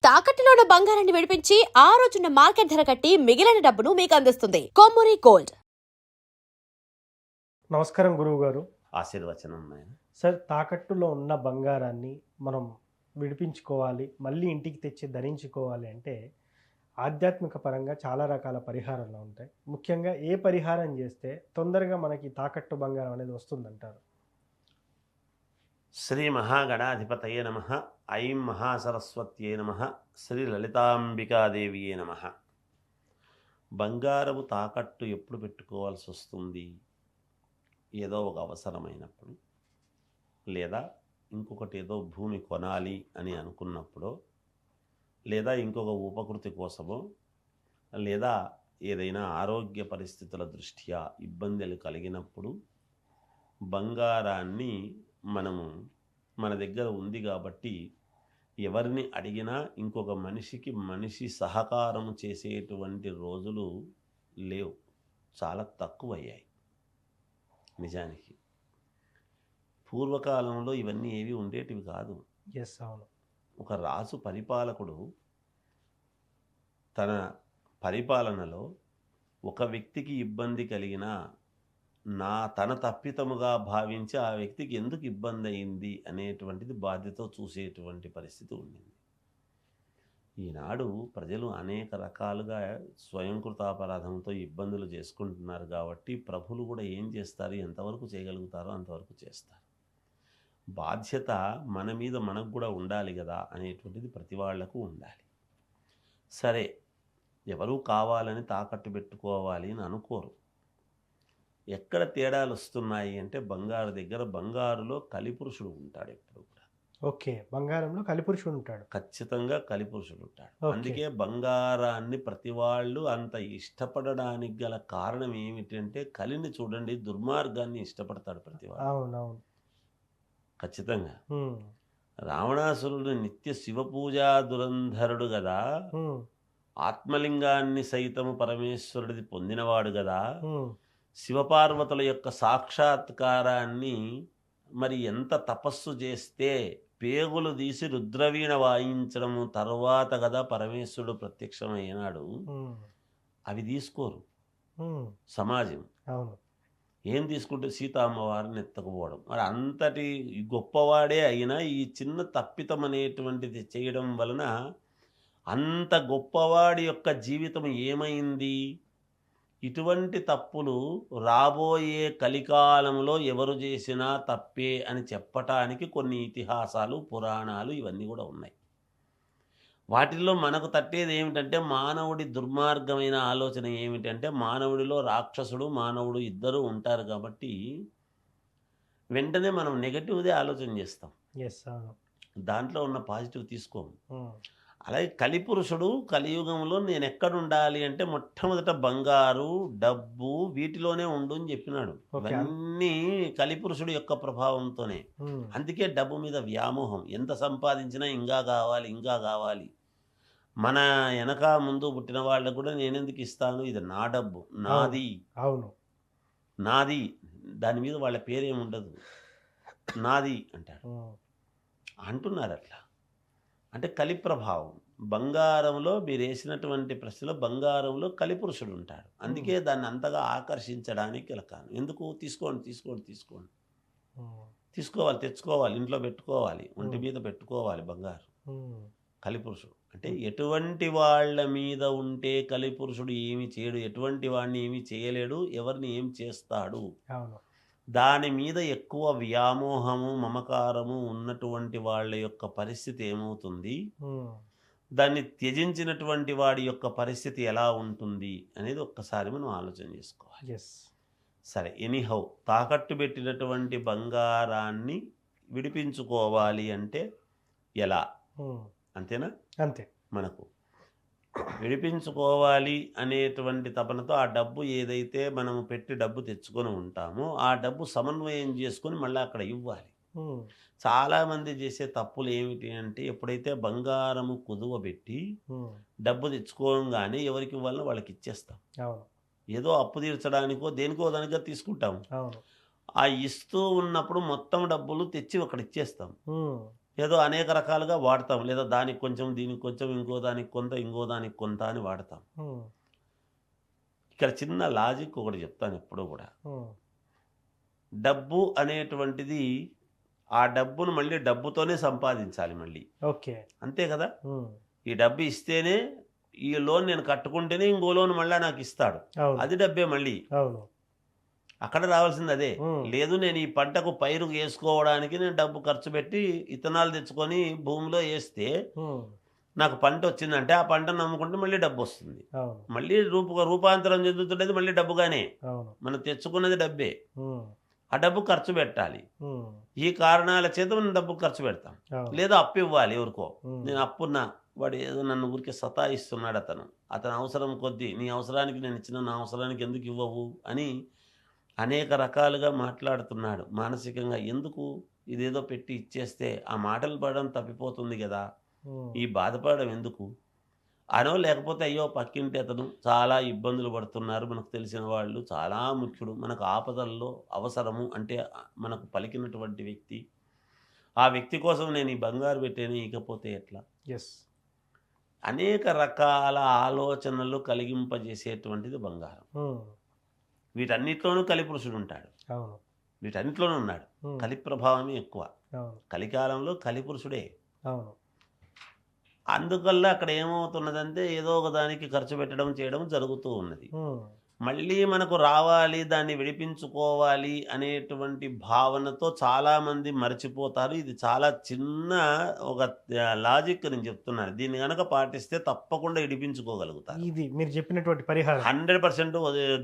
తాకట్టులో ఉన్న బంగారాన్ని విడిపించి ఆ రోజున్న మార్కెట్ ధర కట్టి మిగిలిన డబ్బును మీకు అందిస్తుంది కొమ్మూరి గోల్డ్. నమస్కారం గురువు గారు. ఆశీర్వచనం నాయన. సార్, తాకట్టులో ఉన్న బంగారాన్ని మనం విడిపించుకోవాలి, మళ్ళీ ఇంటికి తెచ్చి ధరించుకోవాలి అంటే ఆధ్యాత్మిక పరంగా చాలా రకాల పరిహారాలు ఉంటాయి. ముఖ్యంగా ఏ పరిహారం చేస్తే తొందరగా మనకి తాకట్టు బంగారం అనేది వస్తుందంటారు? శ్రీ మహాగణాధిపతయే నమః. ఐం మహాసరస్వత్యే నమః. శ్రీ లలితాంబికాదేవియే నమః. బంగారము తాకట్టు ఎప్పుడు పెట్టుకోవాల్సి వస్తుంది? ఏదో ఒక అవసరమైనప్పుడు, లేదా ఇంకొకటి ఏదో భూమి కొనాలి అని అనుకున్నప్పుడు, లేదా ఇంకొక ఉపకృతి కోసమో, లేదా ఏదైనా ఆరోగ్య పరిస్థితుల దృష్ట్యా ఇబ్బందులు కలిగినప్పుడు బంగారాన్ని మనము మన దగ్గర ఉంది కాబట్టి ఎవరిని అడిగినా ఇంకొక మనిషి సహకారం చేసేటువంటి రోజులు లేవు, చాలా తక్కువయ్యాయి. నిజానికి పూర్వకాలంలో ఇవన్నీ ఏవి ఉండేటివి కాదు. ఎస్, అవును. ఒక రాజు పరిపాలకుడు తన పరిపాలనలో ఒక వ్యక్తికి ఇబ్బంది కలిగినా తన తప్పితముగా భావించి ఆ వ్యక్తికి ఎందుకు ఇబ్బంది అయింది అనేటువంటిది బాధ్యత చూసేటువంటి పరిస్థితి ఉండింది. ఈనాడు ప్రజలు అనేక రకాలుగా స్వయంకృతాపరాధంతో ఇబ్బందులు చేసుకుంటున్నారు కాబట్టి ప్రభులు కూడా ఏం చేస్తారు, ఎంతవరకు చేయగలుగుతారో అంతవరకు చేస్తారు. బాధ్యత మన మీద మనకు కూడా ఉండాలి కదా అనేటువంటిది ప్రతి వాళ్లకు ఉండాలి. సరే, ఎవరూ కావాలని తాకట్టు పెట్టుకోవాలి అని అనుకోరు. ఎక్కడ తేడాలు వస్తున్నాయి అంటే బంగారు దగ్గర, బంగారులో కలిపురుషుడు ఉంటాడు ఎప్పుడు కూడా. ఓకే, బంగారంలో కలిపురుషుడు ఉంటాడు. ఖచ్చితంగా కలిపురుషుడు ఉంటాడు. ఓకే. అందుకే బంగారాన్ని ప్రతి వాళ్ళు అంత ఇష్టపడడానికి గల కారణం ఏమిటంటే, కలిని చూడండి, దుర్మార్గాన్ని ఇష్టపడతాడు ప్రతివాడు. అవునవును. ఖచ్చితంగా రావణాసురుడు నిత్య శివపూజా దురంధరుడు కదా, ఆత్మలింగాన్ని సైతము పరమేశ్వరుడిది పొందినవాడు కదా, శివపార్వతుల యొక్క సాక్షాత్కారాన్ని మరి ఎంత తపస్సు చేస్తే పేగులు తీసి రుద్రవీణ వాయించడము తర్వాత కదా పరమేశ్వరుడు ప్రత్యక్షమైనాడు. అవి తీసుకోరు సమాజం. అవును. ఏం తీసుకుంటే సీతామ్మవారిని ఎత్తకపోవడం. మరి అంతటి గొప్పవాడే అయినా ఈ చిన్న తప్పితం అనేటువంటిది చేయడం వలన అంత గొప్పవాడి యొక్క జీవితం ఏమైంది? ఇటువంటి తప్పులు రాబోయే కలికాలంలో ఎవరు చేసినా తప్పే అని చెప్పటానికి కొన్ని ఇతిహాసాలు, పురాణాలు ఇవన్నీ కూడా ఉన్నాయి. వాటిల్లో మనకు తట్టేది ఏమిటంటే, మానవుడి దుర్మార్గమైన ఆలోచన ఏమిటంటే, మానవుడిలో రాక్షసుడు మానవుడు ఇద్దరు ఉంటారు కాబట్టి వెంటనే మనం నెగటివ్దే ఆలోచన చేస్తాం. ఎస్, అవును. దాంట్లో ఉన్న పాజిటివ్ తీసుకోము. అలాగే కలిపురుషుడు కలియుగంలో నేను ఎక్కడ ఉండాలి అంటే మొట్టమొదట బంగారు, డబ్బు వీటిలోనే ఉండు అని చెప్పినాడు. ఇవన్నీ కలిపురుషుడు యొక్క ప్రభావంతోనే. అందుకే డబ్బు మీద వ్యామోహం. ఎంత సంపాదించినా ఇంకా కావాలి, ఇంకా కావాలి. మన వెనక ముందు పుట్టిన వాళ్ళకు కూడా నేనెందుకు ఇస్తాను, ఇది నా డబ్బు, నాది. అవును, నాది. దాని మీద వాళ్ళ పేరేముండదు, నాది అంటారు, అంటున్నారు. అట్లా అంటే కలి ప్రభావం. బంగారంలో మీరు వేసినటువంటి ప్రశ్నలో బంగారంలో కలిపురుషుడు ఉంటాడు. అందుకే దాన్ని అంతగా ఆకర్షించడానికి గల కారణం. ఎందుకు? తీసుకోండి, తీసుకోవాలి, తెచ్చుకోవాలి, ఇంట్లో పెట్టుకోవాలి, ఒంటి మీద పెట్టుకోవాలి బంగారు. కలిపురుషుడు అంటే ఎటువంటి వాళ్ళ మీద ఉంటే కలిపురుషుడు ఏమి చేయడు, ఎటువంటి వాడిని ఏమి చేయలేడు, ఎవరిని ఏం చేస్తాడు. దాని మీద ఎక్కువ వ్యామోహము, మమకారము ఉన్నటువంటి వాళ్ళ యొక్క పరిస్థితి ఏమవుతుంది, దాన్ని త్యజించినటువంటి వాడి యొక్క పరిస్థితి ఎలా ఉంటుంది అనేది ఒక్కసారి మనం ఆలోచన చేసుకోవాలి. సరే, ఎనీహౌ తాకట్టు పెట్టినటువంటి బంగారాన్ని విడిపించుకోవాలి అంటే ఎలా? అంతేనా? అంతే. మనకు విడిపించుకోవాలి అనేటువంటి తపనతో ఆ డబ్బు ఏదైతే మనము పెట్టి డబ్బు తెచ్చుకొని ఉంటామో ఆ డబ్బు సమన్వయం చేసుకొని మళ్ళీ అక్కడ ఇవ్వాలి. చాలామంది చేసే తప్పులు ఏమిటి అంటే, ఎప్పుడైతే బంగారము కుదువ పెట్టి డబ్బు తెచ్చుకోగానే ఎవరికి ఇవ్వాలనో వాళ్ళకి ఇచ్చేస్తాం. ఏదో అప్పు తీర్చడానికో దేనికో దానికో తీసుకుంటాం. ఆ ఇస్తూ ఉన్నప్పుడు మొత్తం డబ్బులు తెచ్చి అక్కడ ఇచ్చేస్తాం. ఏదో అనేక రకాలుగా వాడతాం. లేదా దానికి కొంచెం, దీనికి కొంచెం, ఇంకో దానికి కొంత, ఇంకో దానికి కొంత అని వాడతాం. ఉమ్, ఇక్కడ చిన్న లాజిక్ ఒకటి చెప్తాను ఎప్పుడూ కూడా. ఉమ్, డబ్బు అనేటువంటిది ఆ డబ్బును మళ్ళీ డబ్బుతోనే సంపాదించాలి మళ్ళీ. ఓకే. అంతే కదా! ఉమ్, ఈ డబ్బు ఇస్తేనే ఈ లోన్ నేను కట్టుకుంటేనే ఇంకో లోన్ మళ్ళీ నాకు ఇస్తాడు. అవును అది డబ్బే మళ్ళీ. అవును. అక్కడ రావాల్సింది అదే. ఉమ్, లేదు నేను ఈ పంటకు పైరు వేసుకోవడానికి నేను డబ్బు ఖర్చు పెట్టి ఇత్తనాలు తెచ్చుకొని భూమిలో వేస్తే ఉమ్, నాకు పంట వచ్చిందంటే ఆ పంటను నమ్ముకుంటే మళ్ళీ డబ్బు వస్తుంది. అవును మళ్ళీ రూపాంతరం చెందుతుండేది మళ్ళీ డబ్బుగానే. అవును. మనం తెచ్చుకున్నది డబ్బే. ఉమ్, ఆ డబ్బు ఖర్చు పెట్టాలి. ఉమ్, ఈ కారణాల చేత మనం డబ్బు ఖర్చు పెడతాం. అవును. లేదా అప్పు ఇవ్వాలి ఎవరికో. ఉమ్, నేను అప్పున్నా వాడు ఏదో నన్ను ఊరికే సతాయిస్తున్నాడు అతను అవసరం కొద్దీ నీ అవసరానికి నేను ఇచ్చిన నా అవసరానికి ఎందుకు ఇవ్వవు అని అనేక రకాలుగా మాట్లాడుతున్నాడు మానసికంగా. ఎందుకు ఇదేదో పెట్టి ఇచ్చేస్తే ఆ మాటలు పడడం తప్పిపోతుంది కదా, ఉమ్, ఈ బాధపడడం ఎందుకు అనో, లేకపోతే అయ్యో పక్కింటి అతను చాలా ఇబ్బందులు పడుతున్నారు, మనకు తెలిసిన వాళ్ళు, చాలా ముఖ్యుడు, మనకు ఆపదల్లో అవసరము అంటే మనకు పలికినటువంటి వ్యక్తి, ఆ వ్యక్తి కోసం నేను ఈ బంగారు పెట్టాను ఇకపోతే ఎట్లా, ఎస్. అనేక రకాల ఆలోచనలు కలిగింపజేసేటువంటిది బంగారం. ఉమ్, వీటన్నిటిలోనూ కలిపురుషుడు ఉంటాడు. అవును. వీటన్నిటిలోనూ ఉన్నాడు. ఉమ్, కలి ప్రభావమే ఎక్కువ. అవును కలికాలంలో కలిపురుషుడే. అవును. అందువల్ల అక్కడ ఏమవుతున్నదంటే ఏదో ఒక దానికి ఖర్చు పెట్టడం చేయడం జరుగుతూ ఉన్నది. ఉమ్, మళ్ళీ మనకు రావాలి, దాన్ని విడిపించుకోవాలి అనేటువంటి భావనతో చాలామంది మర్చిపోతారు. ఇది చాలా చిన్న ఒక లాజిక్ నేను చెప్తున్నాను. దీన్ని కనుక పాటిస్తే తప్పకుండా విడిపించుకోగలుగుతారు. ఇది మీరు చెప్పినటువంటి పరిహారం. 100%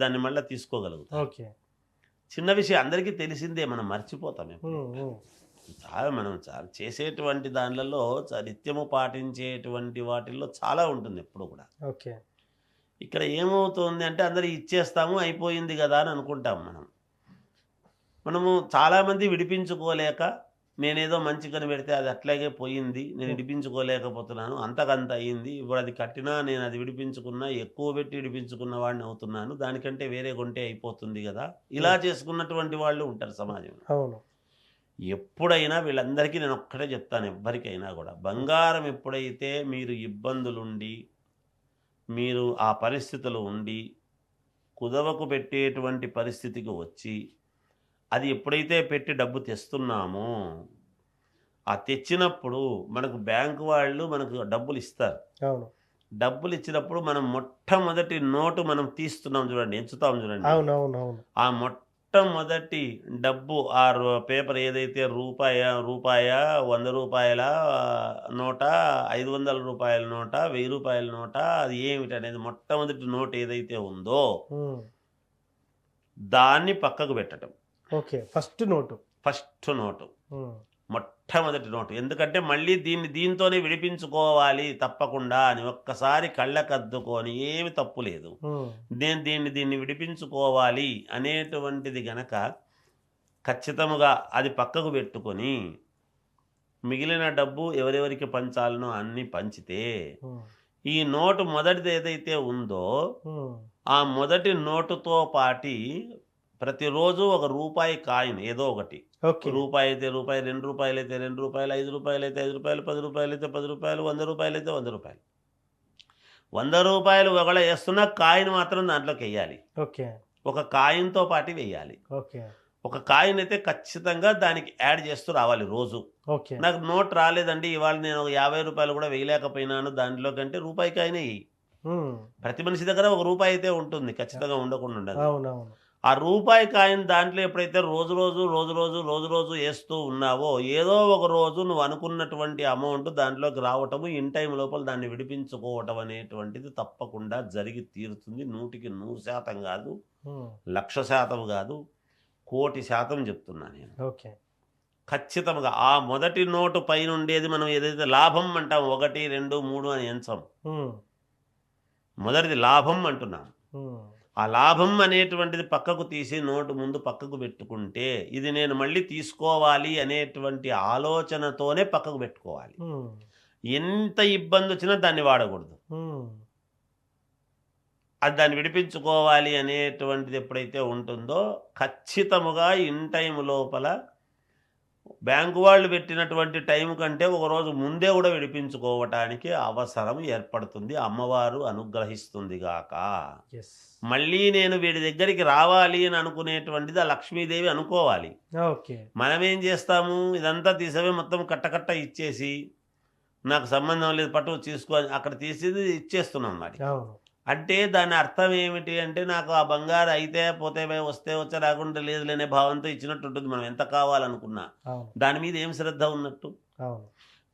దాన్ని మళ్ళీ తీసుకోగలుగుతారు. ఓకే. చిన్న విషయం అందరికీ తెలిసిందే, మనం మర్చిపోతాం ఎప్పుడు. ఉమ్, ఉమ్, మనం చాలా చేసేటువంటి దానిలలో నిత్యము పాటించేటువంటి వాటిల్లో చాలా ఉంటుంది ఎప్పుడు కూడా. ఓకే. ఇక్కడ ఏమవుతుంది అంటే అందరూ ఇచ్చేస్తాము అయిపోయింది కదా అని అనుకుంటాం. మనము చాలామంది విడిపించుకోలేక, నేనేదో మంచి కని పెడితే అది అట్లాగే పోయింది, నేను విడిపించుకోలేకపోతున్నాను, అంతకంత అయ్యింది, ఇప్పుడు అది కట్టినా నేను అది విడిపించుకున్నా ఎక్కువ పెట్టి విడిపించుకున్న వాడిని అవుతున్నాను, దానికంటే వేరే కొంటే అయిపోతుంది కదా, ఇలా చేసుకున్నటువంటి వాళ్ళు ఉంటారు సమాజంలో. అవును. ఎప్పుడైనా వీళ్ళందరికీ నేను ఒక్కటే చెప్తాను, ఎవ్వరికైనా కూడా బంగారం ఎప్పుడైతే మీరు ఇబ్బందులుండి, మీరు ఆ పరిస్థితులు ఉండి కుదవకు పెట్టేటువంటి పరిస్థితికి వచ్చి, అది ఎప్పుడైతే పెట్టి డబ్బు తెస్తున్నామో, ఆ తెచ్చినప్పుడు మనకు బ్యాంకు వాళ్ళు మనకు డబ్బులు ఇస్తారు. అవును డబ్బులు ఇచ్చినప్పుడు మనం మొట్టమొదటి నోటు మనం తీస్తున్నాం చూడండి, ఎంచుతాం చూడండి. అవును అవును అవును. ఆ మొట్టమొదటి డబ్బు ఆ పేపర్ ఏదైతే రూపాయ 100 రూపాయల నోట, 500 రూపాయల నోట, 1000 రూపాయల నోట, అది ఏమిటనేది మొట్టమొదటి నోట్ ఏదైతే ఉందో ఉమ్, దాన్ని పక్కకు పెట్టడం. Okay. First note. First note, ఉమ్, మొట్టమొదటి నోటు. ఎందుకంటే మళ్ళీ దీంతోనే విడిపించుకోవాలి తప్పకుండా అని ఒక్కసారి కళ్ళకద్దుకొని ఏమి తప్పు లేదు, ఉమ్, దీన్ని విడిపించుకోవాలి అనేటువంటిది గనక ఖచ్చితముగా అది పక్కకు పెట్టుకొని మిగిలిన డబ్బు ఎవరెవరికి పంచాలనో అన్నీ పంచితే, ఉమ్, ఈ నోటు మొదటిది ఏదైతే ఉందో ఉమ్, ఆ మొదటి నోటుతో పాటి ప్రతిరోజు ఒక రూపాయి కాయిన్ ఏదో ఒకటి, ఓకే. రూపాయి అయితే రూపాయి, 2 రూపాయలు అయితే 2 రూపాయలు, 5 రూపాయలు అయితే 5 రూపాయలు, 10 రూపాయలు అయితే 10 రూపాయలు, 100 రూపాయలు అయితే 100 రూపాయలు. 100 రూపాయలు ఒకవేళ వేస్తున్నా కాయిన్ మాత్రం దాంట్లోకి వేయాలి. ఓకే. ఒక కాయిన్తో పాటు వేయాలి. ఓకే. ఒక కాయిన్ అయితే ఖచ్చితంగా దానికి యాడ్ చేస్తూ రావాలి రోజు. ఓకే. నాకు నోట్ రాలేదండి ఇవాళ, నేను ఒక 50 రూపాయలు కూడా వేయలేకపోయినాను దాంట్లో కంటే, రూపాయి కాయినే వేయి. ఉమ్, ప్రతి మనిషి దగ్గర ఒక రూపాయి అయితే ఉంటుంది, ఖచ్చితంగా ఉండకుండా ఉండదు. అవునవును. ఆ రూపాయి కాయిన్ దాంట్లో ఎప్పుడైతే రోజు రోజు వేస్తూ ఉన్నావో, ఏదో ఒక రోజు నువ్వు అనుకున్నటువంటి అమౌంట్ దాంట్లోకి రావటము, ఇన్ టైం లోపల దాన్ని విడిపించుకోవటం అనేటువంటిది తప్పకుండా జరిగి తీరుతుంది. 100కి 100% కాదు, ఉమ్, 1,00,000% కాదు, 1,00,00,000% చెప్తున్నా నేను. ఓకే. ఖచ్చితంగా ఆ మొదటి నోటు పైన ఉండేది మనం ఏదైతే లాభం అంటాం, 1, 2, 3 అని ఎంచాం, ఉమ్, మొదటిది లాభం అంటున్నాం. ఉమ్, ఆ లాభం అనేటువంటిది పక్కకు తీసి నోటు ముందు పక్కకు పెట్టుకుంటే, ఇది నేను మళ్ళీ తీసుకోవాలి అనేటువంటి ఆలోచనతోనే పక్కకు పెట్టుకోవాలి. ఉమ్, ఎంత ఇబ్బంది వచ్చినా దాన్ని వాడకూడదు. ఉమ్, అది దాన్ని విడిపించుకోవాలి అనేటువంటిది ఎప్పుడైతే ఉంటుందో, ఖచ్చితముగా ఇన్ టైం లోపల బ్యాంకు వాళ్ళు పెట్టినటువంటి టైం కంటే ఒక రోజు ముందే కూడా విడిపించుకోవటానికి అవసరం ఏర్పడుతుంది. అమ్మవారు అనుగ్రహిస్తుంది గాక. ఎస్. మళ్ళీ నేను వీడి దగ్గరికి రావాలి అని అనుకునేటువంటిది ఆ లక్ష్మీదేవి అనుకోవాలి. ఓకే. మనమేం చేస్తాము, ఇదంతా తీసేవి మొత్తం కట్ట ఇచ్చేసి నాకు సంబంధం లేదు పట్టు తీసుకో అని అక్కడ తీసేది ఇచ్చేస్తున్నాం మరి. అవును. అంటే దాని అర్థం ఏమిటి అంటే నాకు ఆ బంగారు అయితే పోతే వస్తే వచ్చే రాకుండా లేదు లేనే భావంతో ఇచ్చినట్టు ఉంటుంది. మనం ఎంత కావాలనుకున్నా అవును. దాని మీద ఏం శ్రద్ధ ఉన్నట్టు. అవును.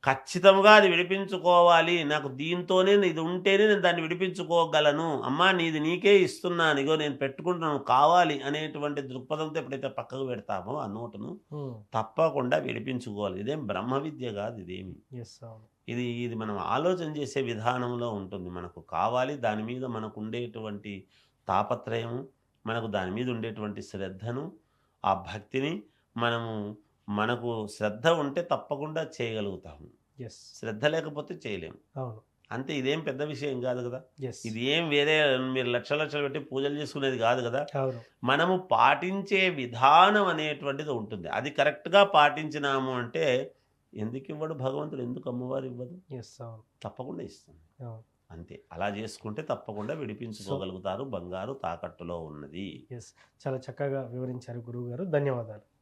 ఖచ్చితంగా అది విడిపించుకోవాలి, నాకు దీంతోనే ఇది ఉంటేనే నేను దాన్ని విడిపించుకోగలను, అమ్మా నీది నీకే ఇస్తున్నాను, ఇగో నేను పెట్టుకుంటున్నాను కావాలి అనేటువంటి దృక్పథంతో ఎప్పుడైతే పక్కకు పెడతామో ఆ నోటును తప్పకుండా విడిపించుకోవాలి. ఇదేం బ్రహ్మ విద్య కాదు, ఇదేమి ఎస్. అవును. ఇది మనం ఆలోచన చేసే విధానంలో ఉంటుంది. మనకు కావాలి, దాని మీద మనకు ఉండేటువంటి తాపత్రయము, మనకు దాని మీద ఉండేటువంటి శ్రద్ధను, ఆ భక్తిని మనకు శ్రద్ధ ఉంటే తప్పకుండా చేయగలుగుతాము. ఎస్. శ్రద్ధ లేకపోతే చేయలేము. అవును. అంతే, ఇదేం పెద్ద విషయం కాదు కదా. ఎస్. ఇది ఏం వేరే మీరు లక్షలు పెట్టి పూజలు చేసుకునేది కాదు కదా. అవును. మనము పాటించే విధానం అనేటువంటిది ఉంటుంది. అది కరెక్ట్గా పాటించినాము అంటే ఎందుకు ఇవ్వడు భగవంతుడు, ఎందుకు అమ్మవారు ఇవ్వదు? ఎస్. అవును. తప్పకుండా ఇస్తుంది. అవును. అంతే, అలా చేసుకుంటే తప్పకుండా విడిపించుకోగలుగుతారు. బంగారు తాకట్టులో ఉన్నది. ఎస్. చాలా చక్కగా వివరించారు గురువు గారు. ధన్యవాదాలు.